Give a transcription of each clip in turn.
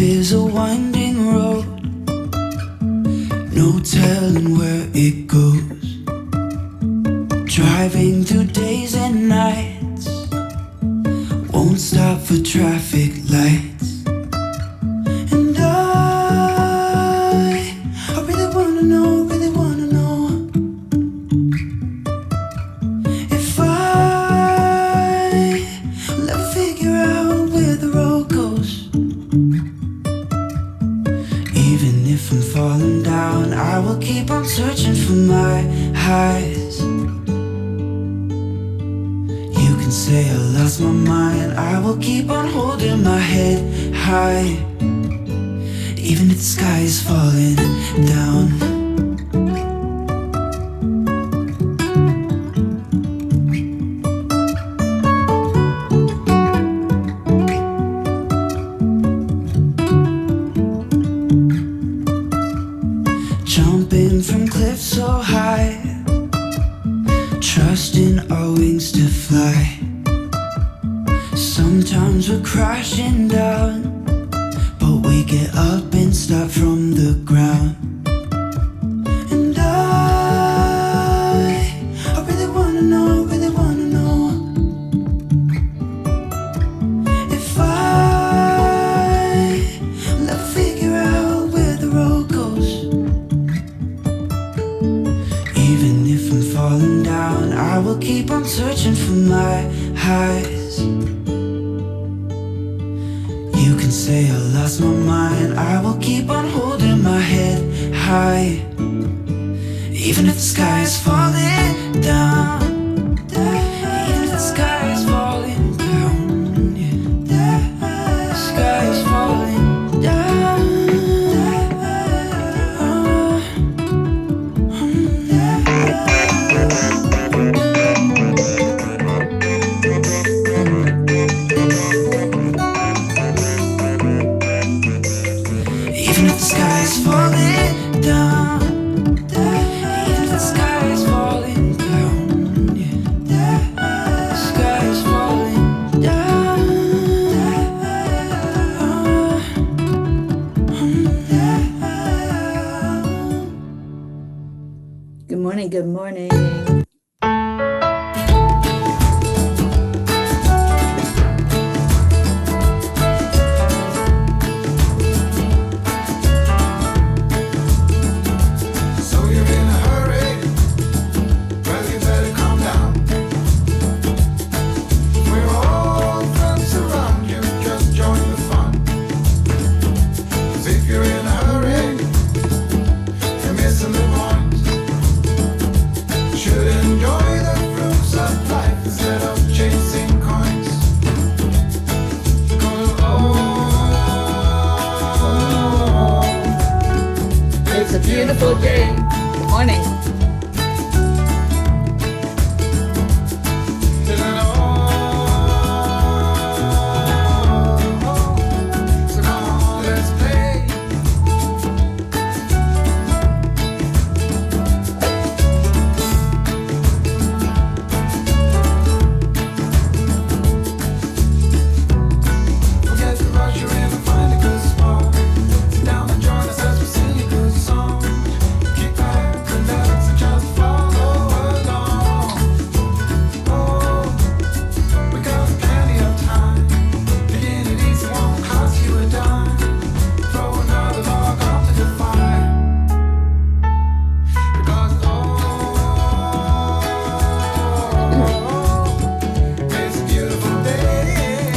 is a winding road, no telling where it goes. Driving through days and nights, won't stop for traffic lights. And I really wanna know, if I'll ever figure out where the road goes. Even if I'm falling down, I will keep on searching for my highs. You can say I lost my mind, I will keep on holding my head high. Even if the sky is falling down. Jumping from cliffs so high, trusting our wings to fly. Sometimes we're crashing down, but we get up and start from the ground. And I really wanna know, if I'll ever figure out where the road goes. Even if I'm falling down, I will keep on searching for my highs. You can say I lost my mind, I will keep on holding my head high. Even if the sky is falling down, even if the sky is falling down, yeah. The sky is falling down. Even if the sky is falling down, even if the sky is falling down, yeah. The sky is falling down. Good morning, good morning. So you're in a hurry, well you better calm down. We're all friends around you, just join the fun. 'Cause if you're in a hurry, you're missing the point. You should enjoy the fruits of life instead of chasing coins. 'Cause It's a beautiful day. Good morning. so come on, let's play. Forget the rush, you're in and find a good spot. Sit down and join us as we sing a good song. Kick back, relax, and just follow along. Oh, we got plenty of time. Begin it easy, won't cost you a dime. Throw another log onto the fire. Because it's a beautiful day.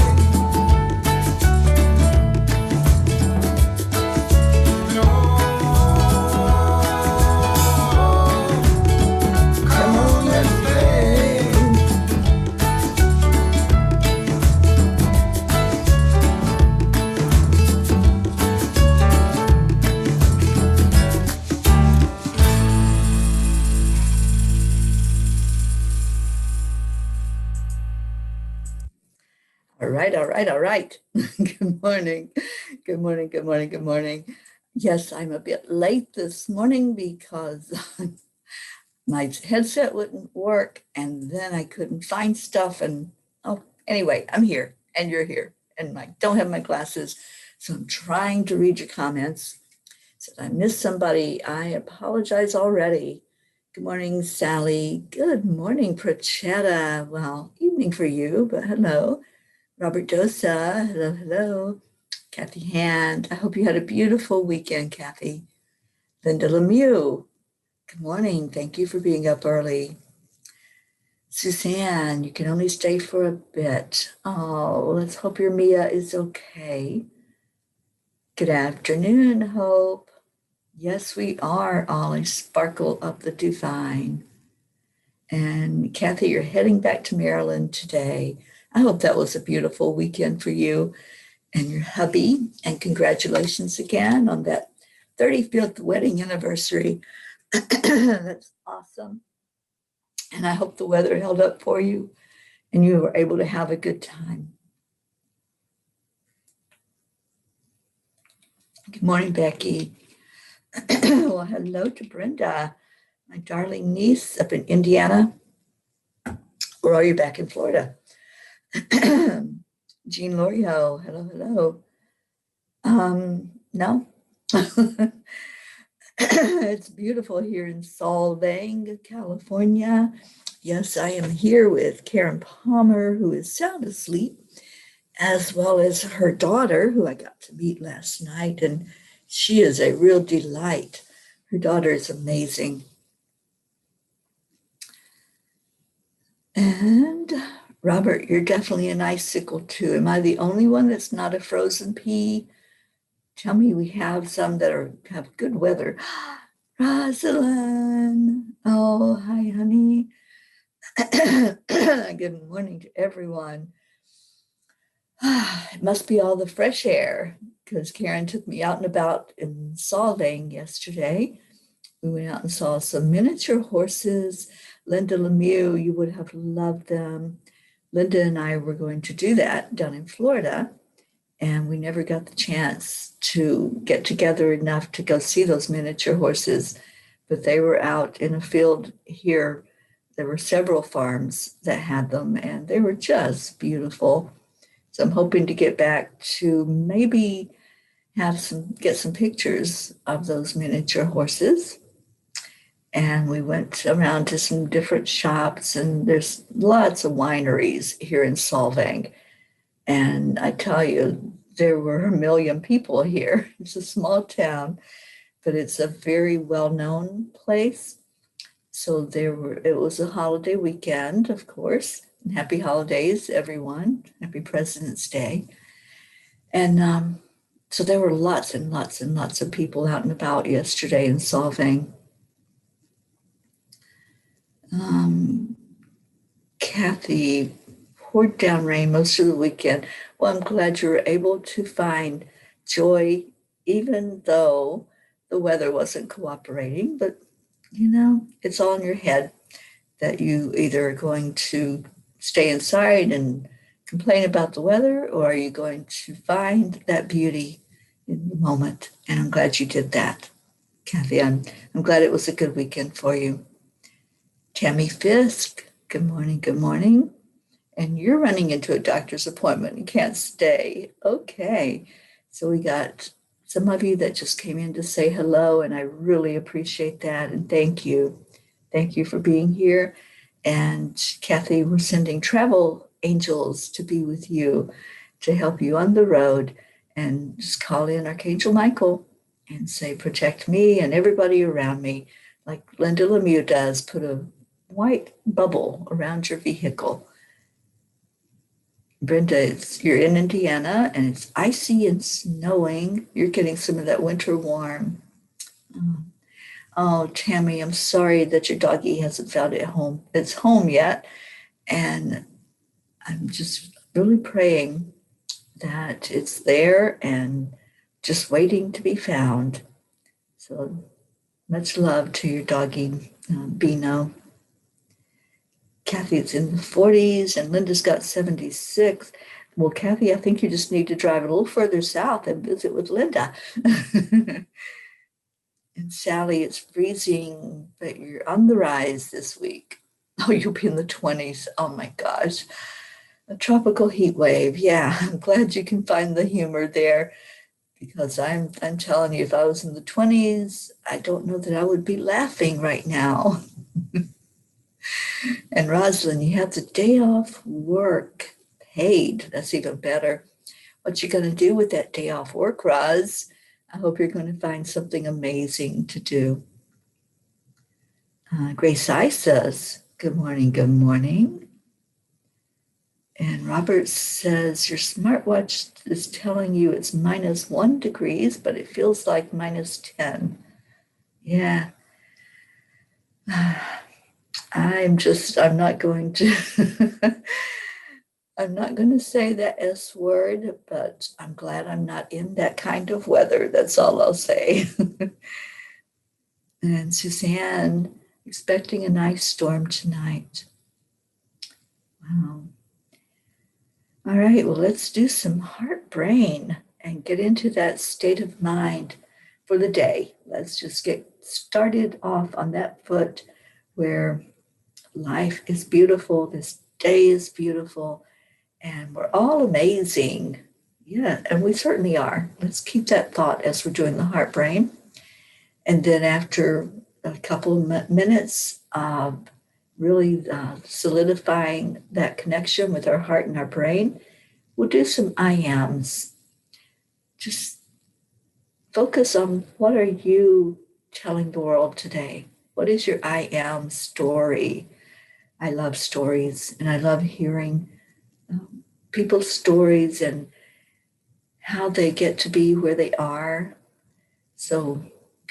Come on, let's play. All right, all right, all right. Good morning. Good morning, good morning, good morning. Yes, I'm a bit late this morning because my headset wouldn't work and then I couldn't find stuff. And oh, anyway, I'm here and you're here and I don't have my glasses. So I'm trying to read your comments. Said I missed somebody. I apologize already. Good morning, Sally. Good morning, Prachetta. Well, evening for you, but hello. Robert Dosa. Hello, hello. Kathy Hand. I hope you had a beautiful weekend, Kathy. Linda Lemieux. Good morning. Thank you for being up early. Suzanne, you can only stay for a bit. Oh, let's hope your Mia is okay. Good afternoon, Hope. Yes, we are, Ollie. Sparkle up the divine. And Kathy, you're heading back to Maryland today. I hope that was a beautiful weekend for you and your hubby. And congratulations again on that 35th wedding anniversary. That's awesome. And I hope the weather held up for you and you were able to have a good time. Good morning, Becky. Well, hello to Brenda, my darling niece up in Indiana. Or are you back in Florida? Jean Lorio, hello, hello. No? It's beautiful here in Solvang, California. Yes, I am here with Karen Palmer, who is sound asleep, as well as her daughter, who I got to meet last night, and she is a real delight. Her daughter is amazing. And Robert, you're definitely an icicle too. Am I the only one that's not a frozen pea? Tell me we have some that have good weather. Rosalind. Oh, hi, honey. Good morning to everyone. It must be all the fresh air because Karen took me out and about in Solvang yesterday. We went out and saw some miniature horses. Linda Lemieux, you would have loved them. Linda and I were going to do that down in Florida, and we never got the chance to get together enough to go see those miniature horses, but they were out in a field here. There were several farms that had them, and they were just beautiful. So I'm hoping to get back to maybe get some pictures of those miniature horses. And we went around to some different shops, and there's lots of wineries here in Solvang. And I tell you, there were 1 million people here. It's a small town, but it's a very well-known place. So it was a holiday weekend, of course. And happy holidays, everyone. Happy President's Day. And so there were lots and lots and lots of people out and about yesterday in Solvang. Kathy, poured down rain most of the weekend. Well, I'm glad you were able to find joy, even though the weather wasn't cooperating. But, it's all in your head that you either are going to stay inside and complain about the weather, or are you going to find that beauty in the moment? And I'm glad you did that, Kathy. I'm glad it was a good weekend for you. Tammy Fisk, good morning, good morning. And you're running into a doctor's appointment and can't stay. Okay. So we got some of you that just came in to say hello, and I really appreciate that. And thank you. Thank you for being here. And Kathy, we're sending travel angels to be with you, to help you on the road. And just call in Archangel Michael and say, protect me and everybody around me, like Linda Lemieux does, put a white bubble around your vehicle. Brenda, you're in Indiana and it's icy and snowing. You're getting some of that winter warm. Oh, Tammy, I'm sorry that your doggie hasn't found its home yet. And I'm just really praying that it's there and just waiting to be found. So much love to your doggie, Bino. Kathy, it's in the 40s and Linda's got 76. Well, Kathy, I think you just need to drive a little further south and visit with Linda. And Sally, it's freezing, but you're on the rise this week. Oh, you'll be in the 20s. Oh my gosh. A tropical heat wave. Yeah, I'm glad you can find the humor there. Because I'm telling you, if I was in the 20s, I don't know that I would be laughing right now. And Rosalind, you have the day off work paid. That's even better. What you going to do with that day off work, Roz? I hope you're going to find something amazing to do. Grace I says, good morning, good morning. And Robert says, your smartwatch is telling you it's -1 degrees, but it feels like -10. Yeah. I'm not going to, I'm not going to say that S word, but I'm glad I'm not in that kind of weather. That's all I'll say. And Suzanne, expecting a nice storm tonight. Wow. All right, well, let's do some heart brain and get into that state of mind for the day. Let's just get started off on that foot where life is beautiful, this day is beautiful, and we're all amazing. Yeah, and we certainly are. Let's keep that thought as we're doing the heart brain. And then after a couple of minutes of really solidifying that connection with our heart and our brain, we'll do some I ams. Just focus on what are you telling the world today? What is your I am story? I love stories, and I love hearing people's stories and how they get to be where they are. So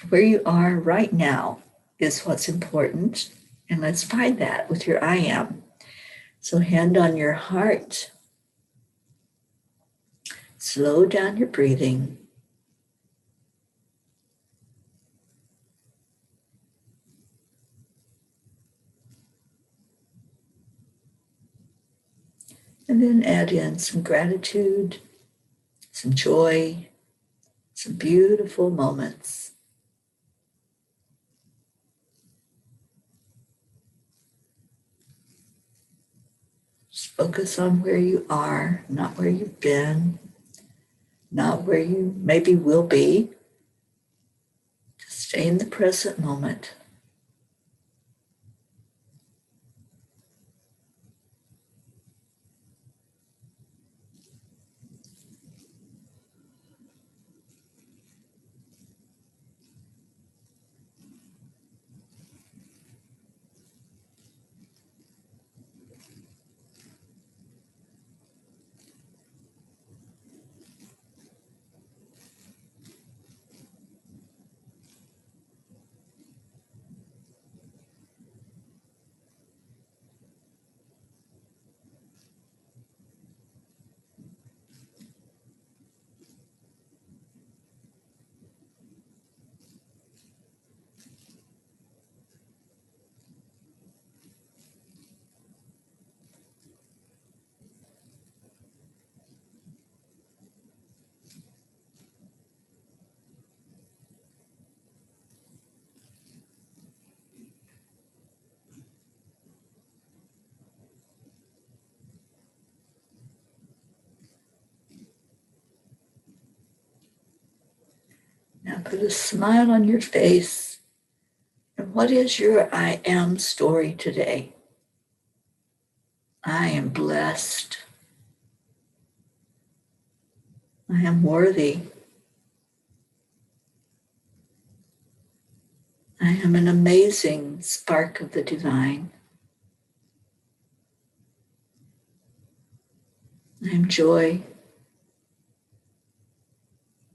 where you are right now is what's important. And let's find that with your I am. So hand on your heart. Slow down your breathing. And then add in some gratitude, some joy, some beautiful moments. Just focus on where you are, not where you've been, not where you maybe will be. Just stay in the present moment. Now put a smile on your face. And what is your I am story today? I am blessed. I am worthy. I am an amazing spark of the divine. I am joy.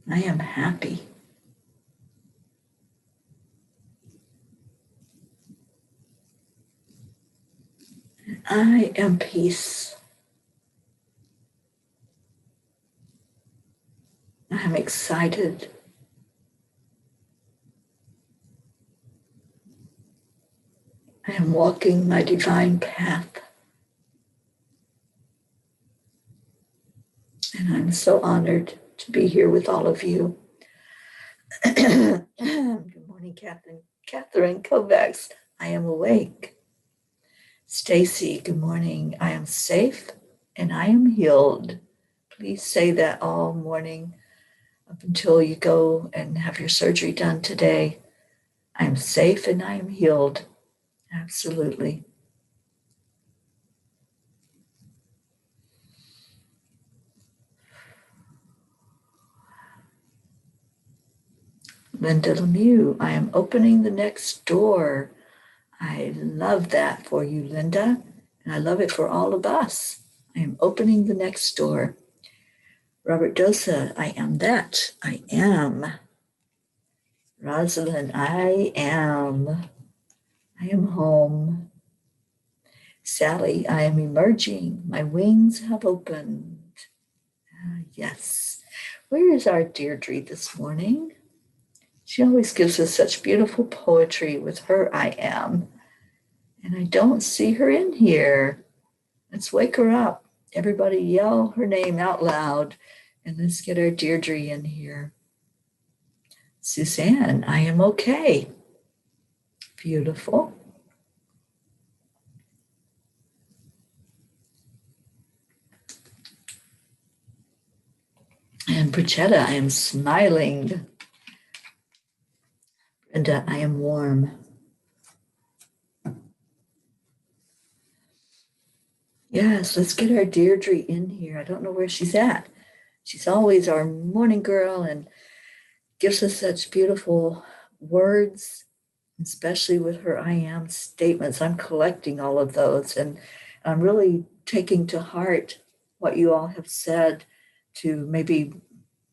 I am happy. I am peace. I am excited. I am walking my divine path. And I'm so honored to be here with all of you. Good morning, Catherine. Catherine Kovacs. I am awake. Stacy, good morning. I am safe and I am healed. Please say that all morning. up until you go and have your surgery done today. I am safe and I am healed. Absolutely. Linda Lemieux, I am opening the next door. I love that for you, Linda. And I love it for all of us. I am opening the next door. Robert Dosa, I am that. I am. Rosalind, I am. I am home. Sally, I am emerging. My wings have opened. Yes. Where is our Deirdre this morning? She always gives us such beautiful poetry with her I am. And I don't see her in here. Let's wake her up. Everybody yell her name out loud. And let's get our Deirdre in here. Suzanne, I am okay. Beautiful. And Brichetta, I am smiling. Brenda, I am warm. Yes, let's get our Deirdre in here. I don't know where she's at. She's always our morning girl and gives us such beautiful words, especially with her I am statements. I'm collecting all of those and I'm really taking to heart what you all have said to maybe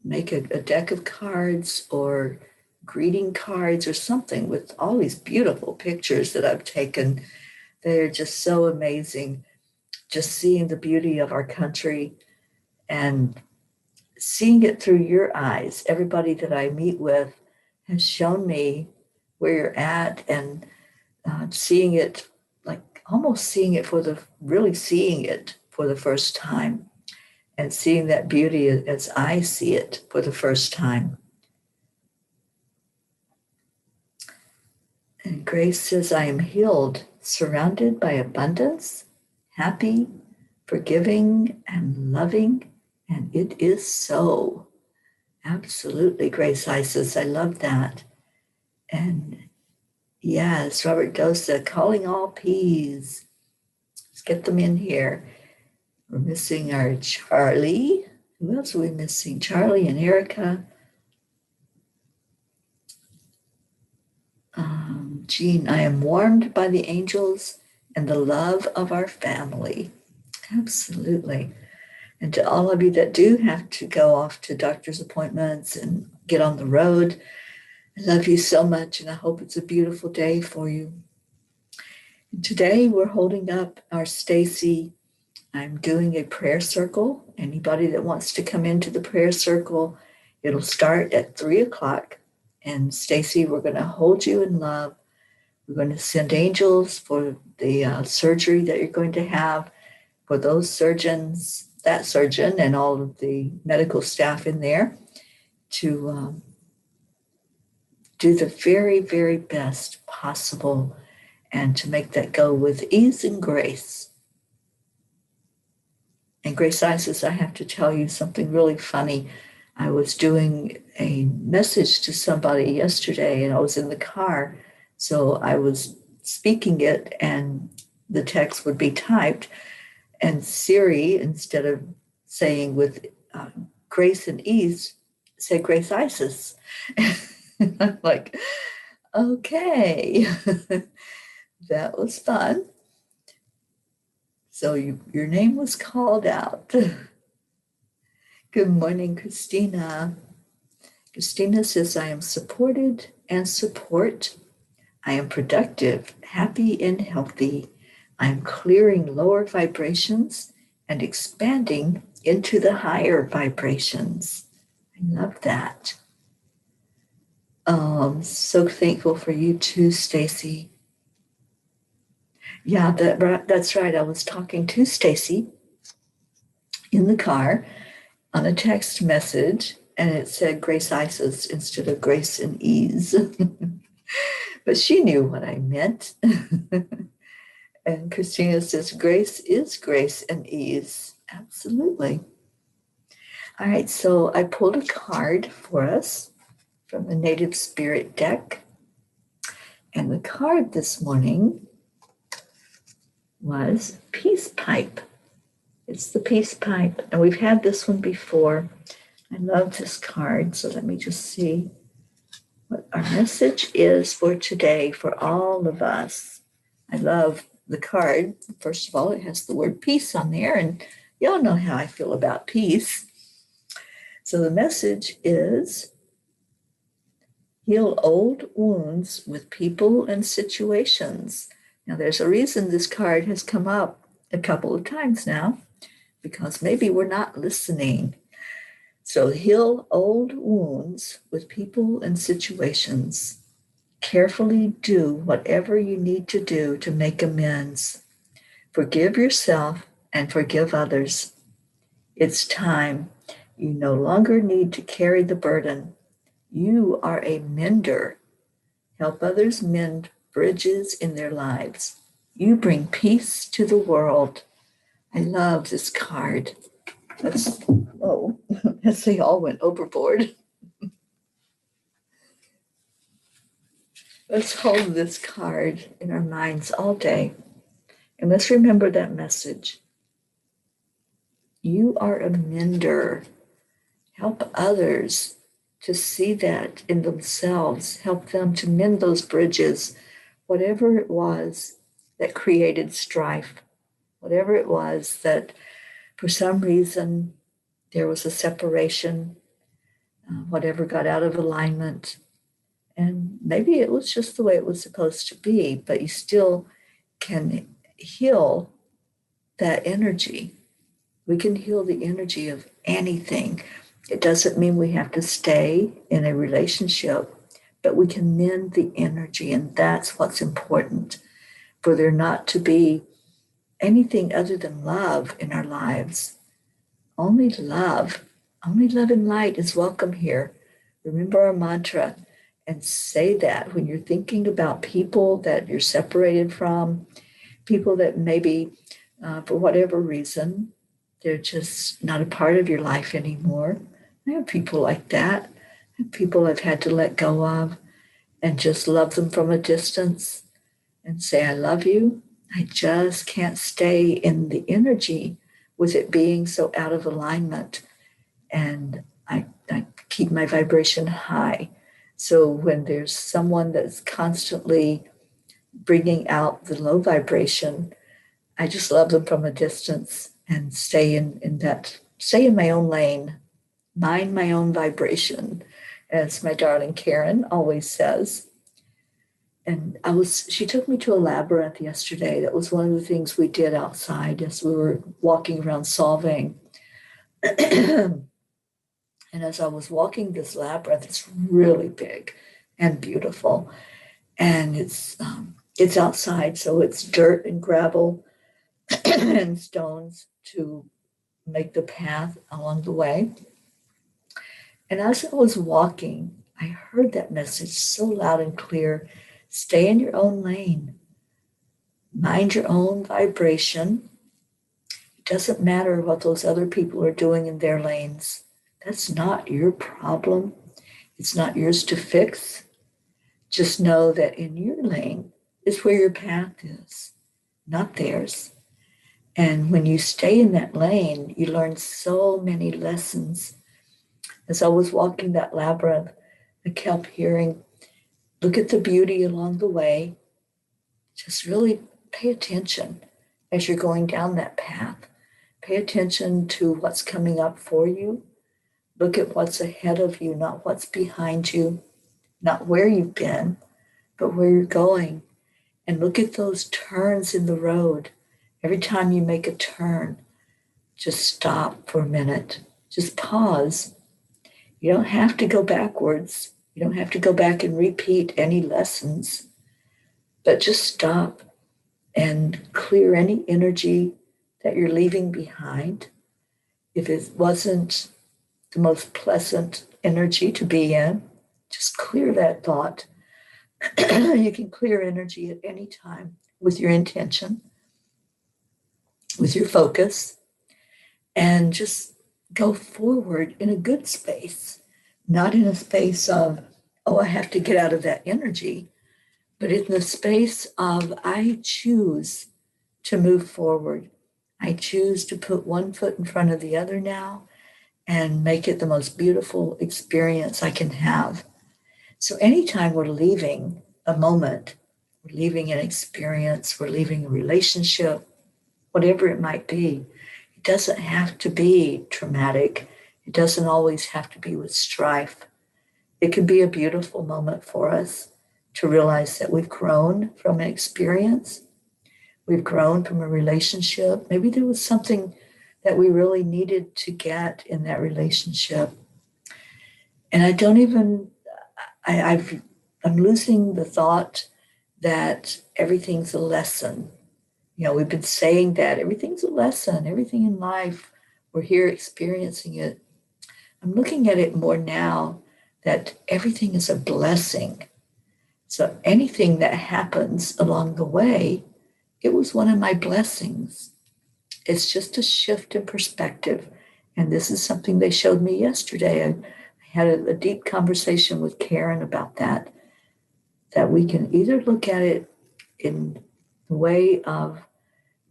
make a deck of cards or greeting cards or something with all these beautiful pictures that I've taken. They're just so amazing. Just seeing the beauty of our country and seeing it through your eyes. Everybody that I meet with has shown me where you're at and seeing it, like almost seeing it really seeing it for the first time and seeing that beauty as I see it for the first time. And Grace says, I am healed, surrounded by abundance, happy, forgiving, and loving, and it is so. Absolutely, Grace Isis, I love that. And yes, Robert Dosa, calling all P's. Let's get them in here. We're missing our Charlie. Who else are we missing? Charlie and Erica. Jean, I am warmed by the angels and the love of our family. Absolutely. And to all of you that do have to go off to doctor's appointments and get on the road, I love you so much and I hope it's a beautiful day for you. And today we're holding up our Stacy. I'm doing a prayer circle. Anybody that wants to come into the prayer circle, it'll start at 3:00. And Stacy, we're going to hold you in love. We're going to send angels for the surgery that you're going to have, for those surgeons, that surgeon and all of the medical staff in there to do the very, very best possible and to make that go with ease and grace. And Grace Isis, I have to tell you something really funny. I was doing a message to somebody yesterday and I was in the car. So I was speaking it and the text would be typed. And Siri, instead of saying with grace and ease, said Grace Isis. And I'm like, okay, that was fun. So your name was called out. Good morning, Christina. Christina says, I am supported and support. I am productive, happy, and healthy. I am clearing lower vibrations and expanding into the higher vibrations. I love that. I'm so thankful for you too, Stacy. Yeah, that's right. I was talking to Stacy in the car on a text message, and it said Grace Isis instead of Grace and Ease. But she knew what I meant. And Christina says, grace is grace and ease. Absolutely. All right, so I pulled a card for us from the Native Spirit deck. And the card this morning was Peace Pipe. It's the Peace Pipe. And we've had this one before. I love this card. So let me just see what our message is for today for all of us. I love the card. First of all, it has the word peace on there. And y'all know how I feel about peace. So the message is heal old wounds with people and situations. Now, there's a reason this card has come up a couple of times now, because maybe we're not listening. So heal old wounds with people and situations. Carefully do whatever you need to do to make amends. Forgive yourself and forgive others. It's time. You no longer need to carry the burden. You are a mender. Help others mend bridges in their lives. You bring peace to the world. I love this card. As they all went overboard. Let's hold this card in our minds all day. And let's remember that message. You are a mender. Help others to see that in themselves. Help them to mend those bridges, whatever it was that created strife, whatever it was that for some reason there was a separation, whatever got out of alignment. And maybe it was just the way it was supposed to be, but you still can heal that energy. We can heal the energy of anything. It doesn't mean we have to stay in a relationship, but we can mend the energy, and that's what's important. For there not to be anything other than love in our lives. Only love and light is welcome here. Remember our mantra and say that when you're thinking about people that you're separated from, people that maybe for whatever reason, they're just not a part of your life anymore. I have people like that. I have people I've had to let go of and just love them from a distance and say, I love you. I just can't stay in the energy with it being so out of alignment. And I keep my vibration high. So when there's someone that's constantly bringing out the low vibration, I just love them from a distance and stay in my own lane, mind my own vibration, as my darling Karen always says. And she took me to a labyrinth yesterday. That was one of the things we did outside as we were walking around Solvang. And as I was walking this labyrinth, it's really big and beautiful. And it's outside, so it's dirt and gravel and stones to make the path along the way. And as I was walking, I heard that message so loud and clear. Stay in your own lane. Mind your own vibration. It doesn't matter what those other people are doing in their lanes. That's not your problem. It's not yours to fix. Just know that in your lane is where your path is, not theirs. And when you stay in that lane, you learn so many lessons. As I was walking that labyrinth, I kept hearing, look at the beauty along the way. Just really pay attention as you're going down that path. Pay attention to what's coming up for you. Look at what's ahead of you, not what's behind you, not where you've been, but where you're going. And look at those turns in the road. Every time you make a turn, just stop for a minute. Just pause. You don't have to go backwards. You don't have to go back and repeat any lessons, but just stop and clear any energy that you're leaving behind. If it wasn't the most pleasant energy to be in, just clear that thought. You can clear energy at any time with your intention, with your focus, and just go forward in a good space, not in a space of, oh, I have to get out of that energy, but in the space of, I choose to move forward. I choose to put one foot in front of the other now and make it the most beautiful experience I can have. So anytime we're leaving a moment, we're leaving an experience, we're leaving a relationship, whatever it might be, it doesn't have to be traumatic. It doesn't always have to be with strife. It can be a beautiful moment for us to realize that we've grown from an experience. We've grown from a relationship. Maybe there was something that we really needed to get in that relationship. And I don't even, I'm losing the thought that everything's a lesson. You know, we've been saying that everything's a lesson, everything in life, we're here experiencing it. I'm looking at it more now that everything is a blessing. So anything that happens along the way, it was one of my blessings. It's just a shift in perspective. And this is something they showed me yesterday. I had a deep conversation with Karen about that we can either look at it in the way of,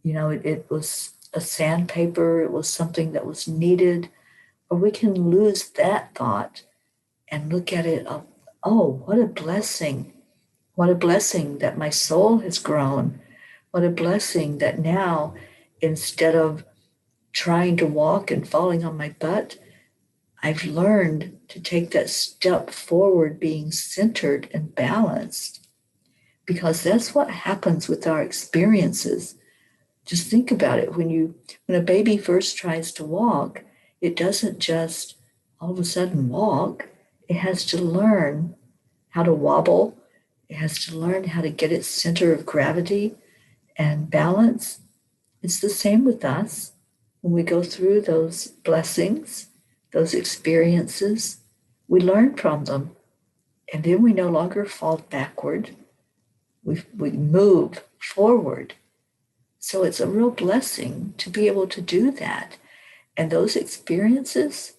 you know, it was a sandpaper, it was something that was needed, or we can lose that thought and look at it of, oh, what a blessing. What a blessing that my soul has grown. What a blessing that now, instead of trying to walk and falling on my butt, I've learned to take that step forward, being centered and balanced, because that's what happens with our experiences. Just think about it. When a baby first tries to walk, it doesn't just all of a sudden walk. It has to learn how to wobble. It has to learn how to get its center of gravity and balance. It's the same with us. When we go through those blessings, those experiences, we learn from them. And then we no longer fall backward. We move forward. So it's a real blessing to be able to do that. And those experiences,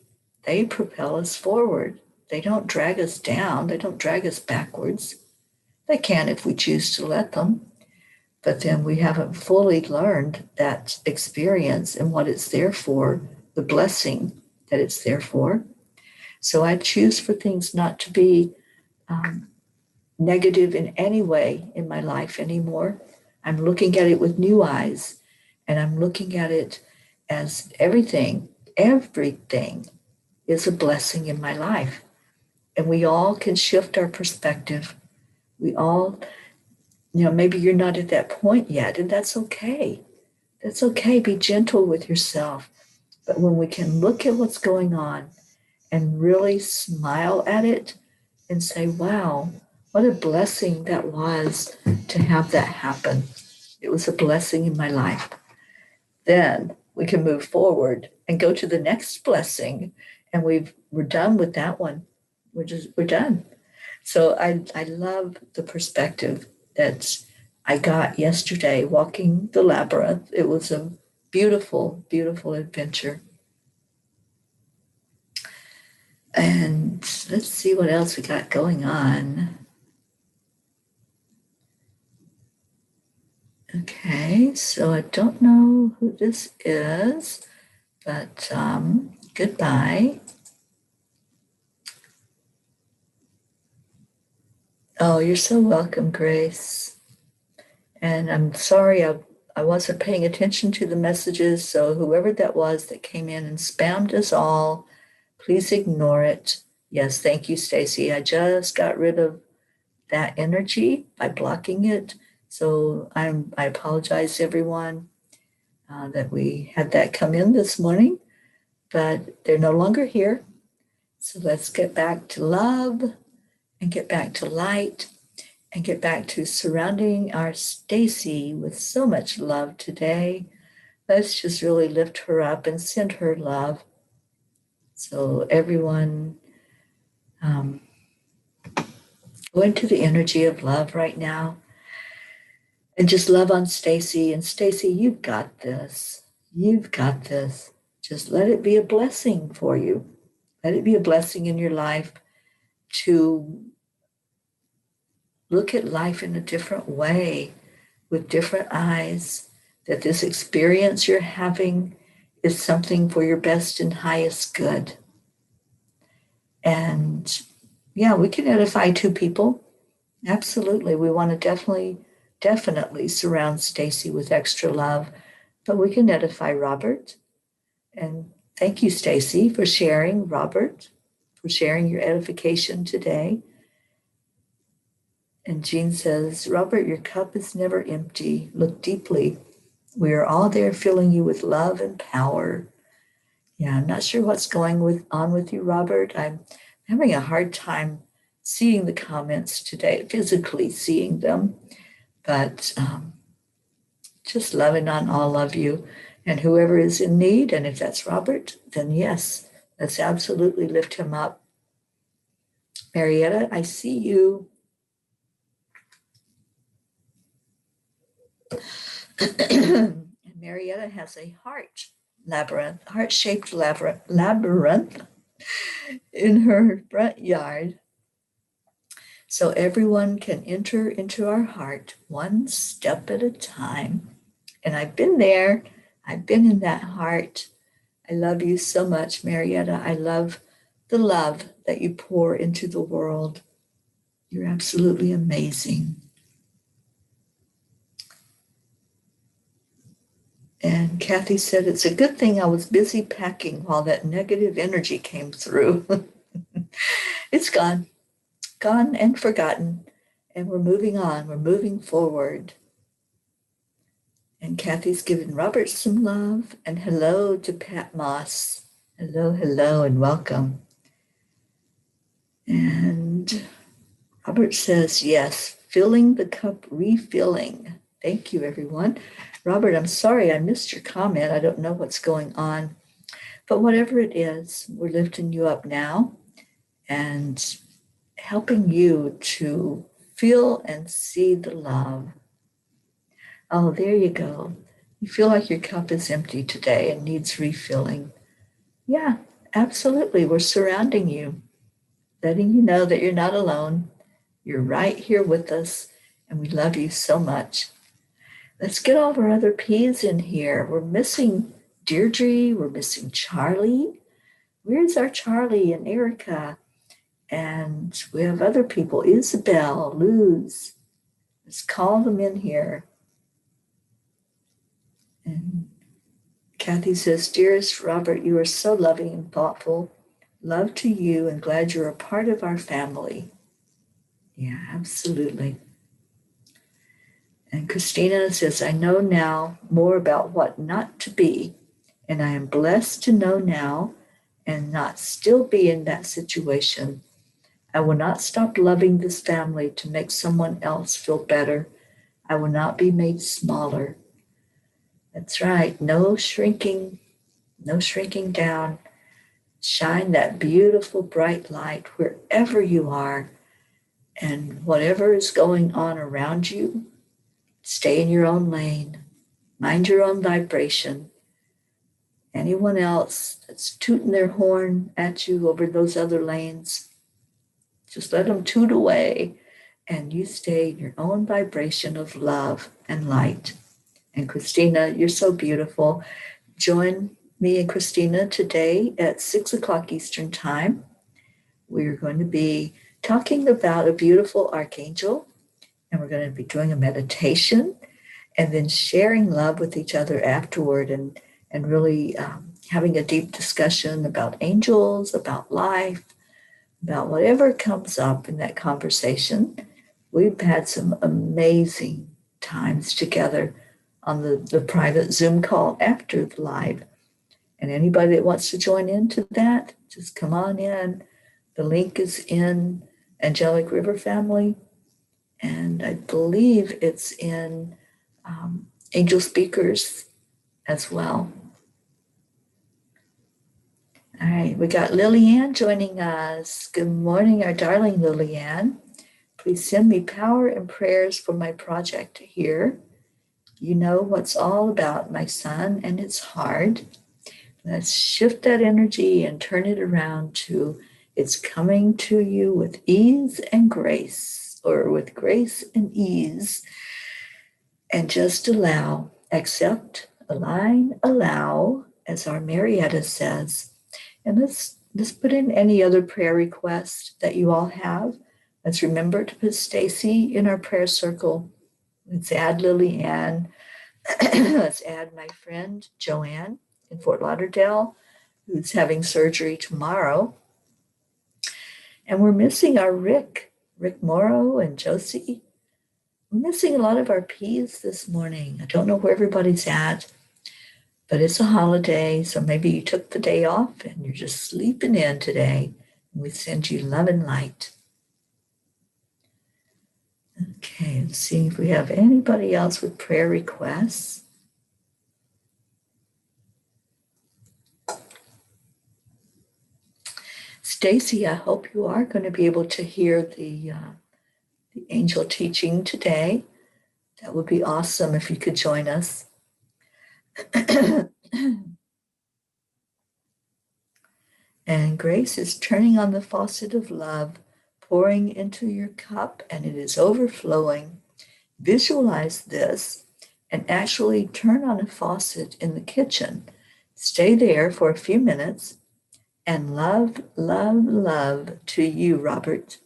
they propel us forward. They don't drag us down. They don't drag us backwards. They can if we choose to let them. But then we haven't fully learned that experience and what it's there for, the blessing that it's there for. So I choose for things not to be negative in any way in my life anymore. I'm looking at it with new eyes, and I'm looking at it as everything is a blessing in my life. And we all can shift our perspective. We all, maybe you're not at that point yet, and that's okay. That's okay. Be gentle with yourself. But when we can look at what's going on and really smile at it and say, wow, what a blessing that was to have that happen. It was a blessing in my life. Then we can move forward and go to the next blessing. And we're done with that one. We're done. So I love the perspective that I got yesterday walking the labyrinth. It was a beautiful, beautiful adventure. And let's see what else we got going on. Okay, so I don't know who this is, but goodbye. Oh, you're so welcome, Grace. And I'm sorry I wasn't paying attention to the messages, so whoever that was that came in and spammed us all, please ignore it. Yes, thank you, Stacy. I just got rid of that energy by blocking it. So I apologize, everyone, that we had that come in this morning, but they're no longer here. So let's get back to love and get back to light and get back to surrounding our Stacy with so much love today. Let's just really lift her up and send her love. So everyone, go into the energy of love right now and just love on Stacy. And Stacy, you've got this. You've got this. Just let it be a blessing for you. Let it be a blessing in your life to look at life in a different way, with different eyes, that this experience you're having is something for your best and highest good. And yeah, we can edify two people. Absolutely. We want to definitely surround Stacy with extra love, but we can edify Robert. And thank you, Stacy, for sharing, Robert, for sharing your edification today. And Jean says, Robert, your cup is never empty. Look deeply. We are all there filling you with love and power. Yeah, I'm not sure what's going on with you, Robert. I'm having a hard time seeing the comments today, physically seeing them, but just loving on all of you and whoever is in need. And if that's Robert, then yes, let's absolutely lift him up. Marietta, I see you. And Marietta has a heart-shaped labyrinth in her front yard. So everyone can enter into our heart one step at a time. And I've been there. I've been in that heart. I love you so much, Marietta. I love the love that you pour into the world. You're absolutely amazing. And Kathy said, it's a good thing I was busy packing while that negative energy came through. It's gone and forgotten. And we're moving on. We're moving forward. And Kathy's given Robert some love. And hello to Pat Moss. Hello, and welcome. And Robert says, yes, filling the cup, refilling. Thank you, everyone. Robert, I'm sorry I missed your comment. I don't know what's going on. But whatever it is, we're lifting you up now and helping you to feel and see the love. Oh, there you go. You feel like your cup is empty today and needs refilling. Yeah, absolutely. We're surrounding you, letting you know that you're not alone. You're right here with us, and we love you so much. Let's get all of our other P's in here. We're missing Deirdre. We're missing Charlie. Where's our Charlie and Erica? And we have other people, Isabel, Luz. Let's call them in here. And Kathy says, dearest Robert, you are so loving and thoughtful. Love to you and glad you're a part of our family. Yeah, absolutely. And Christina says, I know now more about what not to be, and I am blessed to know now and not still be in that situation. I will not stop loving this family to make someone else feel better. I will not be made smaller. That's right. No shrinking down. Shine that beautiful bright light wherever you are, and whatever is going on around you, stay in your own lane. Mind your own vibration. Anyone else that's tooting their horn at you over those other lanes, just let them toot away, and you stay in your own vibration of love and light. And Christina, you're so beautiful. Join me and Christina today at 6 o'clock Eastern Time. We're going to be talking about a beautiful archangel, and we're going to be doing a meditation and then sharing love with each other afterward, and really having a deep discussion about angels, about life, about whatever comes up in that conversation. We've had some amazing times together on the private Zoom call after the live. And anybody that wants to join into that, just come on in. The link is in Angelic River Family, and I believe it's in Angel Speakers as well. All right, we got Lillian joining us. Good morning, our darling Lillian. Please send me power and prayers for my project here. You know what's all about, my son, and it's hard. Let's shift that energy and turn it around to it's coming to you with ease and grace, or with grace and ease. And just allow, accept, align, allow, as our Marietta says. And let's put in any other prayer requests that you all have. Let's remember to put Stacy in our prayer circle. Let's add Lily Ann. Let's add my friend Joanne in Fort Lauderdale, who's having surgery tomorrow. And we're missing our Rick Morrow and Josie. We're missing a lot of our P's this morning. I don't know where everybody's at, but it's a holiday, so maybe you took the day off and you're just sleeping in today. We send you love and light. Okay, let's see if we have anybody else with prayer requests. Stacy, I hope you are going to be able to hear the angel teaching today. That would be awesome if you could join us. And grace is turning on the faucet of love, pouring into your cup, and it is overflowing. Visualize this and actually turn on a faucet in the kitchen. Stay there for a few minutes and love, love, love to you, Robert.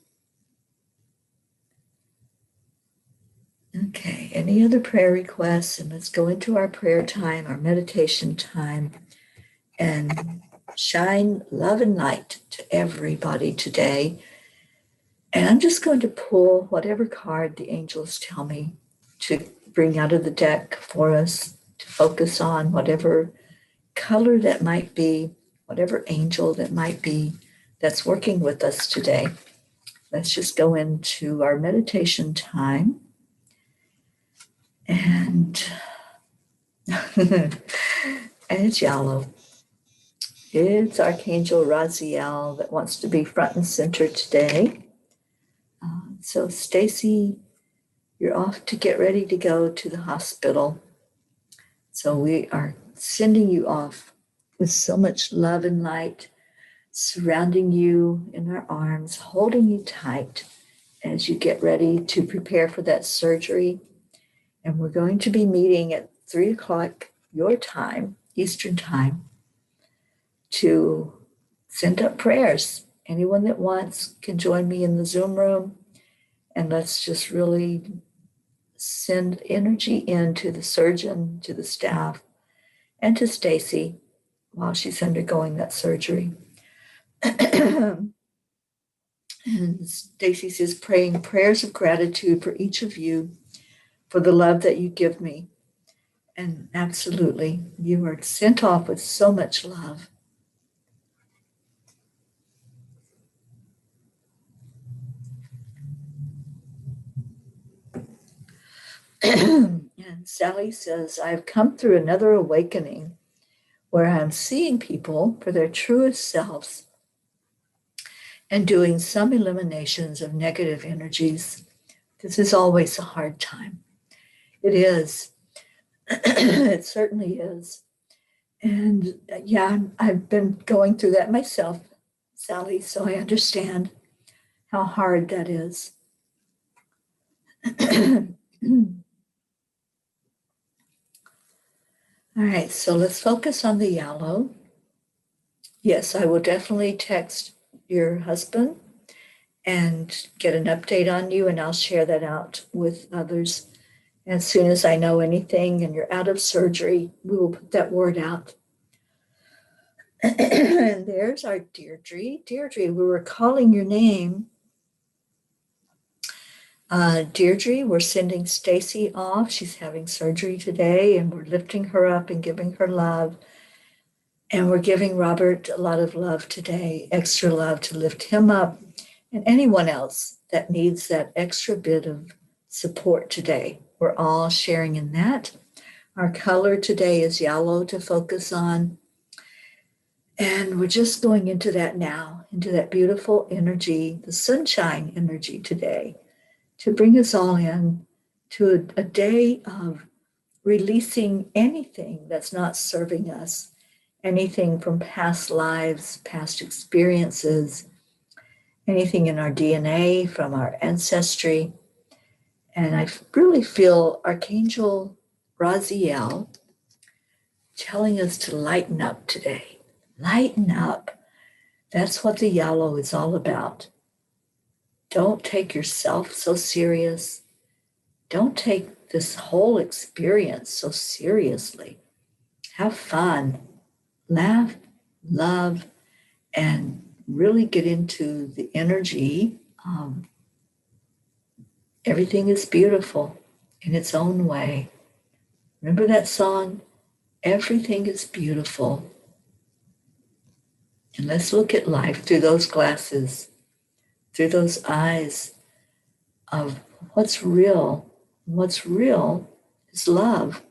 Okay, any other prayer requests? And let's go into our prayer time, our meditation time, and shine love and light to everybody today. And I'm just going to pull whatever card the angels tell me to bring out of the deck for us to focus on, whatever color that might be, whatever angel that might be that's working with us today. Let's just go into our meditation time. And, and it's yellow. It's Archangel Raziel that wants to be front and center today. So Stacy, you're off to get ready to go to the hospital. So we are sending you off with so much love and light, surrounding you in our arms, holding you tight as you get ready to prepare for that surgery. And we're going to be meeting at 3 o'clock your time, Eastern time, to send up prayers. Anyone that wants can join me in the Zoom room. And let's just really send energy into the surgeon, to the staff, and to Stacy while she's undergoing that surgery. And Stacy says, praying prayers of gratitude for each of you for the love that you give me. And absolutely, you are sent off with so much love. And Sally says, I've come through another awakening where I'm seeing people for their truest selves and doing some eliminations of negative energies. This is always a hard time. It is. It certainly is. And yeah, I've been going through that myself, Sally, so I understand how hard that is. All right, so let's focus on the yellow. Yes, I will definitely text your husband and get an update on you, and I'll share that out with others. As soon as I know anything and you're out of surgery, we will put that word out. And there's our Deirdre. Deirdre, we were calling your name. Deirdre, we're sending Stacy off. She's having surgery today, and we're lifting her up and giving her love. And we're giving Robert a lot of love today, extra love to lift him up, and anyone else that needs that extra bit of support today. We're all sharing in that. Our color today is yellow to focus on. And we're just going into that now, into that beautiful energy, the sunshine energy today, to bring us all in to a day of releasing anything that's not serving us anything from past lives, past experiences, anything in our DNA from our ancestry. And I really feel Archangel Raziel telling us to lighten up today. Lighten up. That's what the yellow is all about. Don't take yourself so serious. Don't take this whole experience so seriously. Have fun, laugh, love, and really get into the energy. Everything is beautiful in its own way. Remember that song? Everything is beautiful. And let's look at life through those glasses, through those eyes of what's real. What's real is love.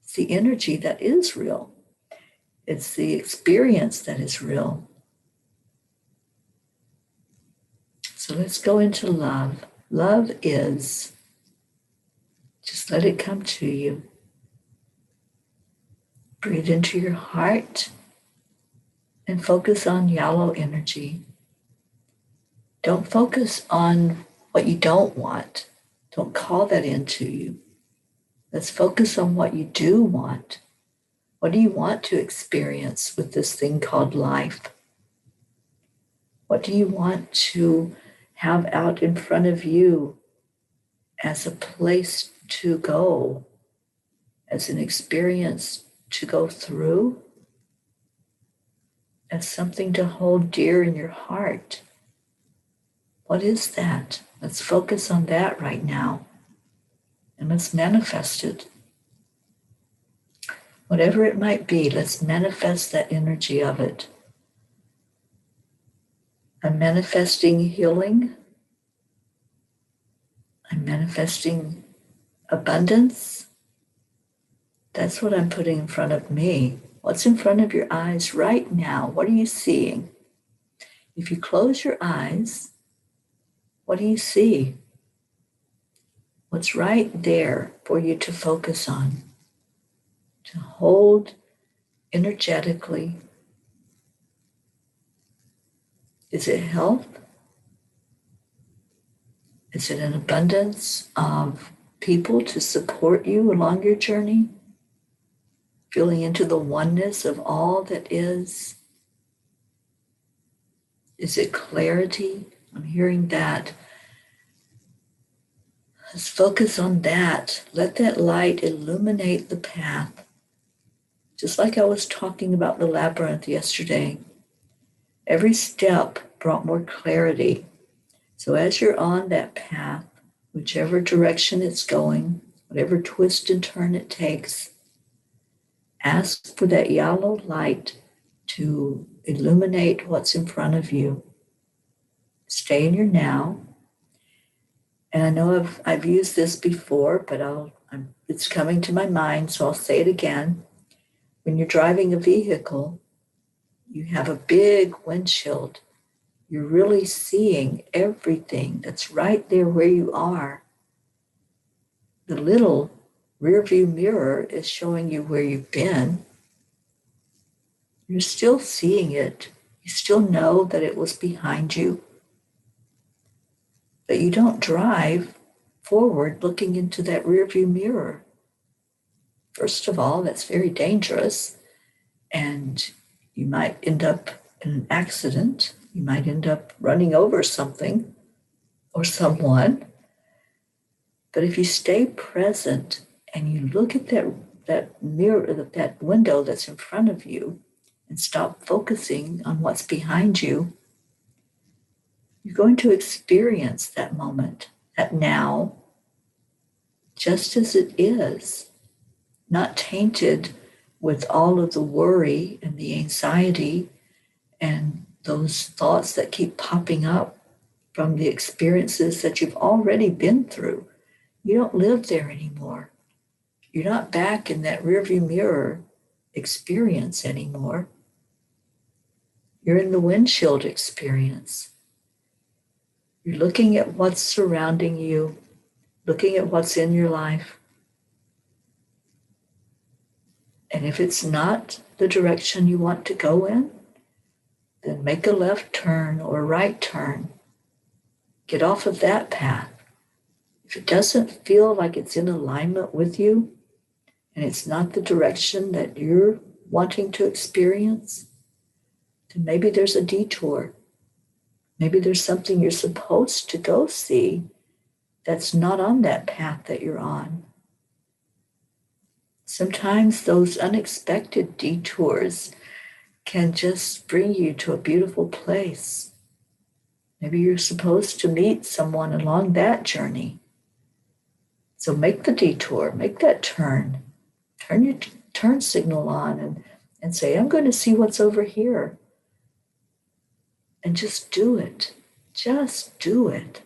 It's the energy that is real. It's the experience that is real. So let's go into love. Love is, just let it come to you. Breathe into your heart and focus on yellow energy. Don't focus on what you don't want. Don't call that into you. Let's focus on what you do want. What do you want to experience with this thing called life? What do you want to have out in front of you as a place to go, as an experience to go through, as something to hold dear in your heart? What is that? Let's focus on that right now and let's manifest it. Whatever it might be, let's manifest that energy of it. I'm manifesting healing. I'm manifesting abundance. That's what I'm putting in front of me. What's in front of your eyes right now? What are you seeing? If you close your eyes, what do you see? What's right there for you to focus on, to hold energetically? Is it health? Is it an abundance of people to support you along your journey? Feeling into the oneness of all that is? Is it clarity? I'm hearing that. Let's focus on that. Let that light illuminate the path. Just like I was talking about the labyrinth yesterday. Every step brought more clarity. So as you're on that path, whichever direction it's going, whatever twist and turn it takes, ask for that yellow light to illuminate what's in front of you. Stay in your now. And I know I've used this before, but it's coming to my mind, so I'll say it again. When you're driving a vehicle, you have a big windshield. You're really seeing everything that's right there where you are. The little rear view mirror is showing you where you've been. You're still seeing it. You still know that it was behind you. But you don't drive forward looking into that rear view mirror. First of all, that's very dangerous, and you might end up in an accident. You might end up running over something or someone. But if you stay present and you look at that mirror, that window that's in front of you, and stop focusing on what's behind you, you're going to experience that moment, that now, just as it is, not tainted with all of the worry and the anxiety and those thoughts that keep popping up from the experiences that you've already been through. You don't live there anymore. You're not back in that rearview mirror experience anymore. You're in the windshield experience. You're looking at what's surrounding you, looking at what's in your life. And if it's not the direction you want to go in, then make a left turn or right turn. Get off of that path. If it doesn't feel like it's in alignment with you, and it's not the direction that you're wanting to experience, then maybe there's a detour. Maybe there's something you're supposed to go see that's not on that path that you're on. Sometimes those unexpected detours can just bring you to a beautiful place. Maybe you're supposed to meet someone along that journey. So make the detour, make that turn. Turn your turn signal on and say, I'm going to see what's over here. And just do it. Just do it.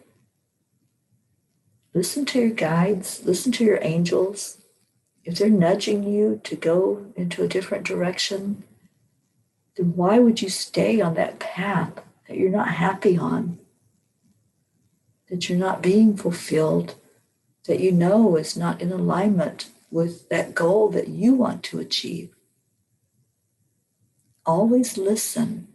Listen to your guides, listen to your angels. If they're nudging you to go into a different direction, then why would you stay on that path that you're not happy on, that you're not being fulfilled, that you know is not in alignment with that goal that you want to achieve? Always listen.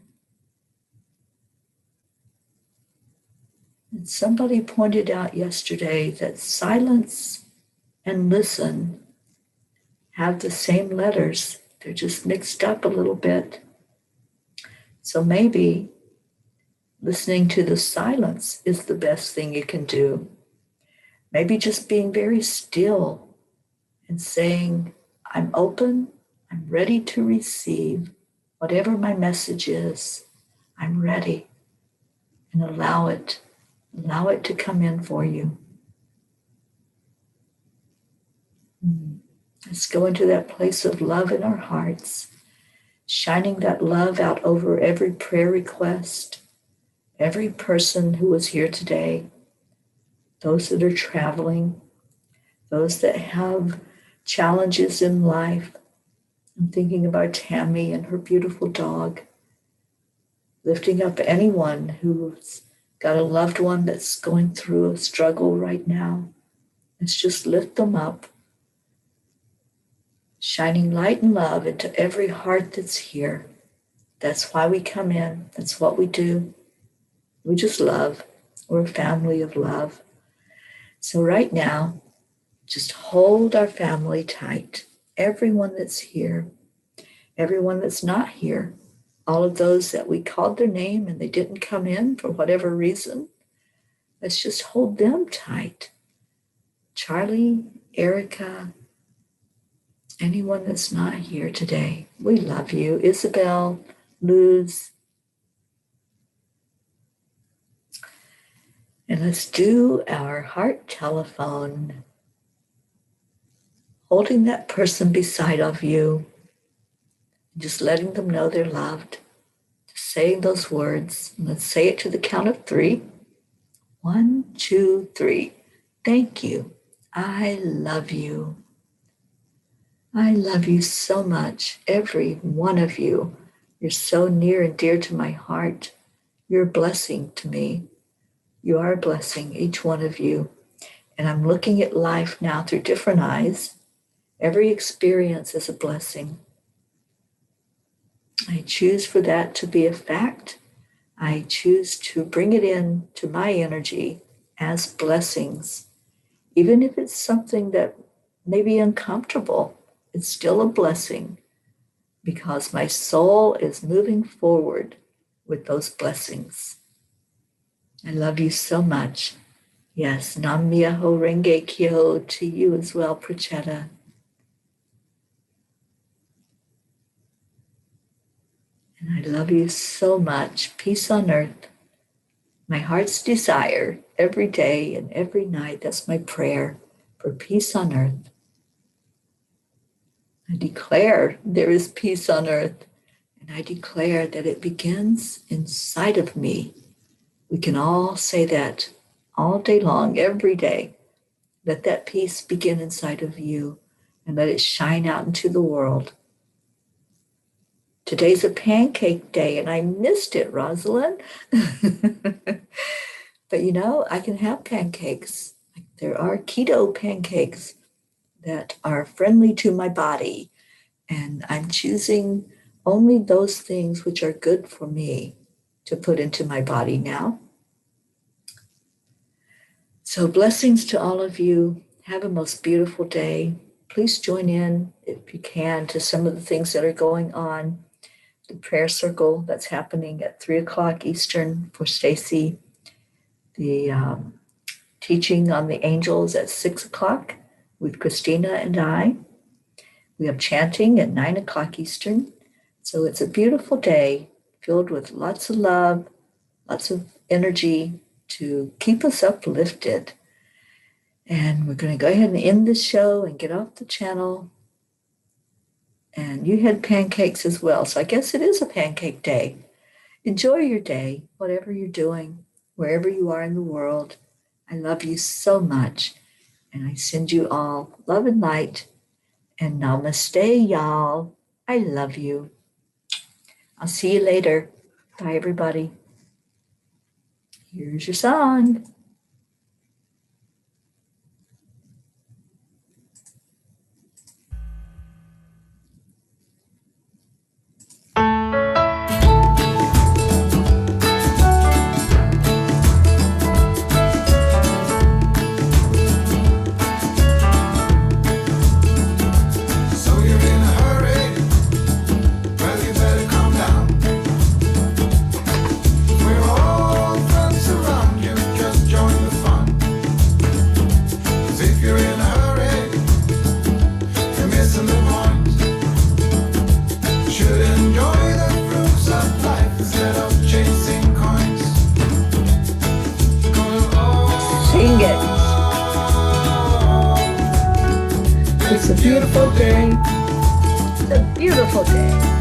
And somebody pointed out yesterday that silence and listen have the same letters. They're just mixed up a little bit. So maybe listening to the silence is the best thing you can do. Maybe just being very still and saying, I'm open, I'm ready to receive whatever my message is. I'm ready. And allow it to come in for you. Let's go into that place of love in our hearts, shining that love out over every prayer request, every person who was here today, those that are traveling, those that have challenges in life. I'm thinking about Tammy and her beautiful dog, lifting up anyone who's got a loved one that's going through a struggle right now. Let's just lift them up, shining light and love into every heart that's here. That's why we come in. That's what we do. We just love. We're a family of love. So right now, just hold our family tight. Everyone that's here, everyone that's not here, all of those that we called their name and they didn't come in for whatever reason, let's just hold them tight. Charlie, Erica, anyone that's not here today, we love you. Isabel, Luz. And let's do our heart telephone, holding that person beside of you, just letting them know they're loved, just saying those words. And let's say it to the count of 3. 1, 2, 3. Thank you. I love you. I love you so much, every one of you. You're so near and dear to my heart. You're a blessing to me. You are a blessing, each one of you. And I'm looking at life now through different eyes. Every experience is a blessing. I choose for that to be a fact. I choose to bring it in to my energy as blessings. Even if it's something that may be uncomfortable, it's still a blessing because my soul is moving forward with those blessings. I love you so much. Yes, Nam Myoho Renge Kyo to you as well, Prachetta. And I love you so much. Peace on earth. My heart's desire every day and every night. That's my prayer for peace on earth. I declare there is peace on earth. And I declare that it begins inside of me. We can all say that all day long, every day. Let that peace begin inside of you and let it shine out into the world. Today's a pancake day, and I missed it, Rosalind. But you know, I can have pancakes. There are keto pancakes that are friendly to my body. And I'm choosing only those things which are good for me to put into my body now. So blessings to all of you. Have a most beautiful day. Please join in, if you can, to some of the things that are going on. The prayer circle that's happening at 3 o'clock Eastern for Stacy. The teaching on the angels at 6 o'clock with Christina and I. We have chanting at 9 o'clock Eastern. So it's a beautiful day filled with lots of love, lots of energy to keep us uplifted. And we're going to go ahead and end this show and get off the channel. And you had pancakes as well. So I guess it is a pancake day. Enjoy your day, whatever you're doing, wherever you are in the world. I love you so much. And I send you all love and light. And namaste, y'all. I love you. I'll see you later. Bye, everybody. Here's your song. So you're in a hurry? Well, you better calm down. We're all friends around you, just join the fun. 'Cause if you're in a hurry, you're missing the point. You should enjoy the fruits of life instead of chasing coins. Sing it. It's a beautiful day. It's a beautiful day.